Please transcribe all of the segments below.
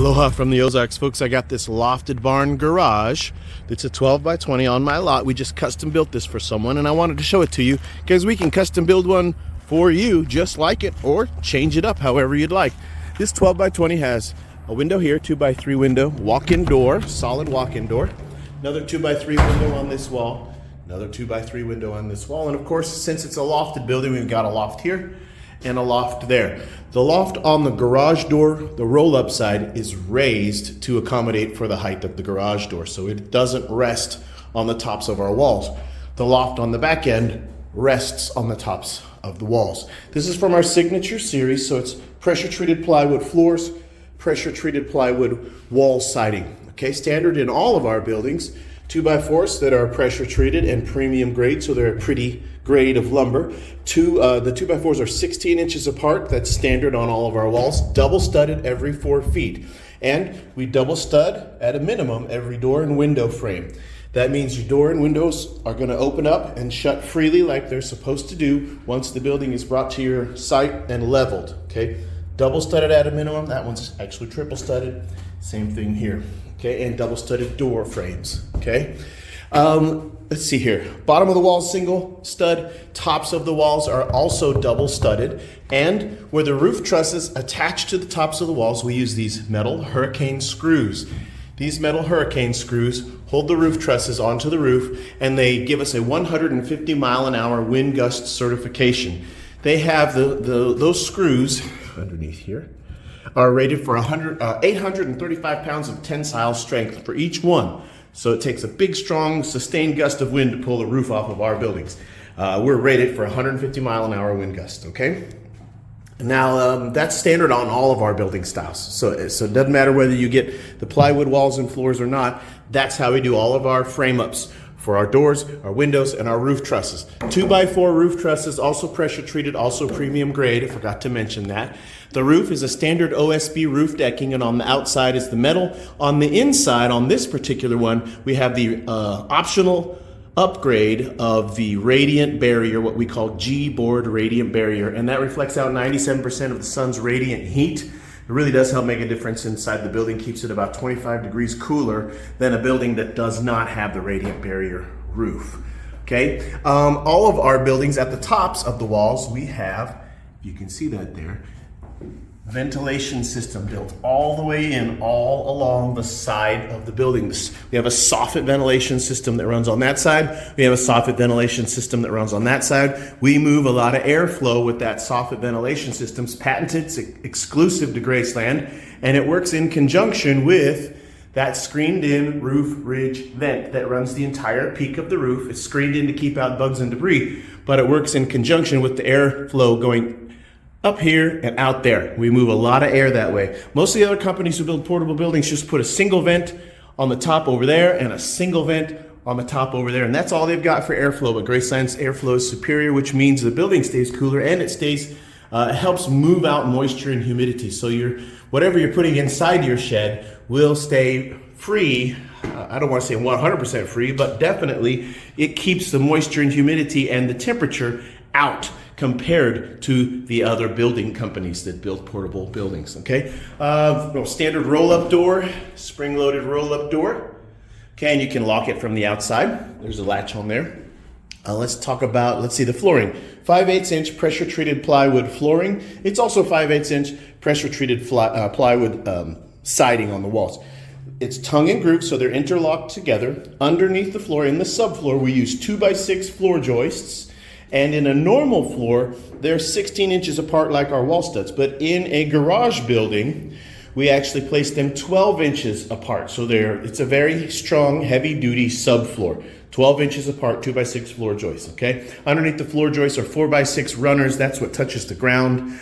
Aloha from the Ozarks, folks. I got this lofted barn garage. It's a 12 by 20 on my lot. We just custom built this for someone, and I wanted to show it to you because we can custom build one for you just like it, or change it up however you'd like. This 12 by 20 has a window here, 2 by 3 window, walk-in door, solid walk-in door, another 2 by 3 window on this wall, another 2 by 3 window on this wall, and of course, since it's a lofted building, we've got a loft here and a loft there. The loft on the garage door, the roll-up side, is raised to accommodate for the height of the garage door, so it doesn't rest on the tops of our walls. The loft on the back end rests on the tops of the walls. This is from our signature series, so it's pressure-treated plywood floors, pressure-treated plywood wall siding. Okay, standard in all of our buildings, 2x4s that are pressure-treated and premium grade, so they're a pretty grade of lumber. The 2x4s are 16 inches apart. That's standard on all of our walls. Double studded every 4 feet. And we double stud at a minimum every door and window frame. That means your door and windows are going to open up and shut freely like they're supposed to do once the building is brought to your site and leveled. Okay, double studded at a minimum. That one's actually triple studded. Same thing here. Okay, and double studded door frames. Okay. Let's see here. Bottom of the wall single stud. Tops of the walls are also double studded. And where the roof trusses attach to the tops of the walls, we use these metal hurricane screws. These metal hurricane screws hold the roof trusses onto the roof, and they give us a 150 mile an hour wind gust certification. They have those screws underneath here are rated for 835 pounds of tensile strength for each one. So it takes a big, strong, sustained gust of wind to pull the roof off of our buildings. We're rated for 150 mile an hour wind gust, okay? Now, that's standard on all of our building styles. So it doesn't matter whether you get the plywood walls and floors or not. That's how we do all of our frame ups for our doors, our windows, and our roof trusses. 2x4 roof trusses, also pressure treated, also premium grade. I forgot to mention that. The roof is a standard OSB roof decking, and on the outside is the metal. On the inside, on this particular one, we have the optional upgrade of the radiant barrier, what we call G-board radiant barrier, and that reflects out 97% of the sun's radiant heat. It really does help make a difference inside the building, keeps it about 25 degrees cooler than a building that does not have the radiant barrier roof. Okay, all of our buildings at the tops of the walls, we have, you can see that there, ventilation system built all the way in, all along the side of the building. We have a Soffit ventilation system that runs on that side. We have a Soffit ventilation system that runs on that side. We move a lot of airflow with that Soffit ventilation system. It's patented, it's exclusive to Graceland, and it works in conjunction with that screened-in roof ridge vent that runs the entire peak of the roof. It's screened in to keep out bugs and debris, but it works in conjunction with the airflow going up here and out there. We move a lot of air that way. Most of the other companies who build portable buildings just put a single vent on the top over there and a single vent on the top over there, and that's all they've got for airflow. But Graceland's airflow is superior, which means the building stays cooler and it helps move out moisture and humidity. So whatever you're putting inside your shed will stay free. I don't want to say 100% free, but definitely it keeps the moisture and humidity and the temperature out compared to the other building companies that build portable buildings, okay? Standard roll-up door, spring-loaded roll-up door. Okay, and you can lock it from the outside. There's a latch on there. Let's see the flooring. 5/8 inch pressure-treated plywood flooring. It's also 5/8 inch pressure-treated plywood siding on the walls. It's tongue and groove, so they're interlocked together. Underneath the floor, in the subfloor, we use 2x6 floor joists. And in a normal floor, they're 16 inches apart like our wall studs. But in a garage building, we actually place them 12 inches apart. So it's a very strong, heavy-duty subfloor. 12 inches apart, 2x6 floor joists, okay? Underneath the floor joists are 4x6 runners. That's what touches the ground.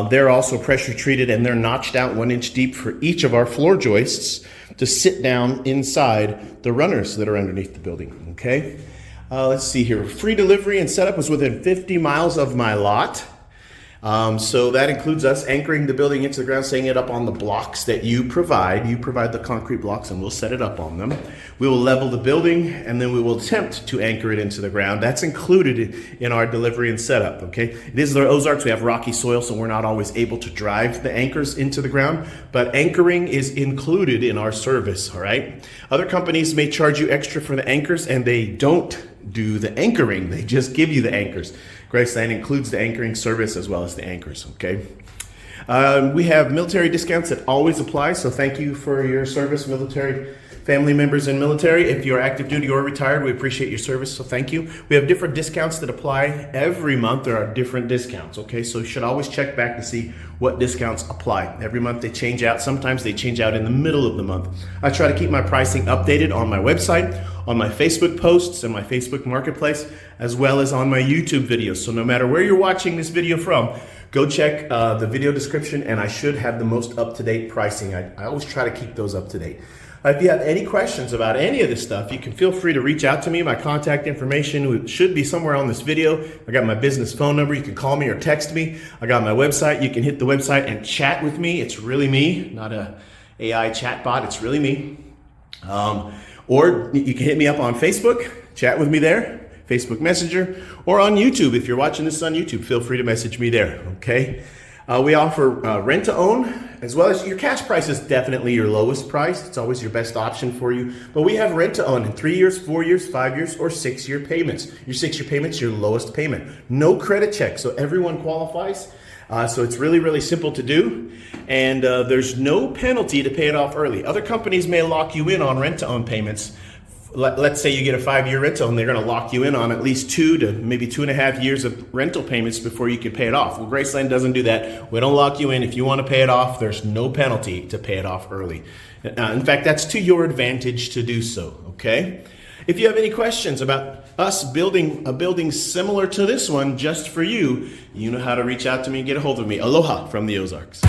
They're also pressure treated, and they're notched out 1 inch deep for each of our floor joists to sit down inside the runners that are underneath the building, okay? Let's see here. Free delivery and setup was within 50 miles of my lot. So that includes us anchoring the building into the ground, setting it up on the blocks that you provide. You provide the concrete blocks and we'll set it up on them. We will level the building and then we will attempt to anchor it into the ground. That's included in our delivery and setup, okay? It is the Ozarks, we have rocky soil, so we're not always able to drive the anchors into the ground, but anchoring is included in our service, all right? Other companies may charge you extra for the anchors and they don't do the anchoring, they just give you the anchors. GRACELAND includes the anchoring service as well as the anchors, okay? We have military discounts that always apply, so thank you for your service, military family members in military. If you're active duty or retired, we appreciate your service, so thank you. We have different discounts that apply every month. There are different discounts, okay? So you should always check back to see what discounts apply. Every month they change out. Sometimes they change out in the middle of the month. I try to keep my pricing updated on my website, on my Facebook posts and my Facebook marketplace, as well as on my YouTube videos. So no matter where you're watching this video from, go check the video description and I should have the most up-to-date pricing. I always try to keep those up to date. If you have any questions about any of this stuff, you can feel free to reach out to me. My contact information should be somewhere on this video. I got my business phone number. You can call me or text me. I got my website. You can hit the website and chat with me. It's really me, not a AI chatbot. It's really me. Or you can hit me up on Facebook, chat with me there, Facebook Messenger, or on YouTube. If you're watching this on YouTube, feel free to message me there, okay? We offer rent to own, as well as your cash price is definitely your lowest price. It's always your best option for you. But we have rent to own in 3 years, 4 years, 5 years, or 6-year payments. Your 6-year payment's your lowest payment. No credit check, so everyone qualifies. So it's really, really simple to do. And there's no penalty to pay it off early. Other companies may lock you in on rent to own payments. Let's say you get a 5-year rental and they're going to lock you in on at least 2 to maybe 2.5 years of rental payments before you can pay it off. Well, GRACELAND doesn't do that. We don't lock you in. If you want to pay it off, there's no penalty to pay it off early. In fact, that's to your advantage to do so, okay? If you have any questions about us building a building similar to this one just for you, you know how to reach out to me and get a hold of me. Aloha from the Ozarks.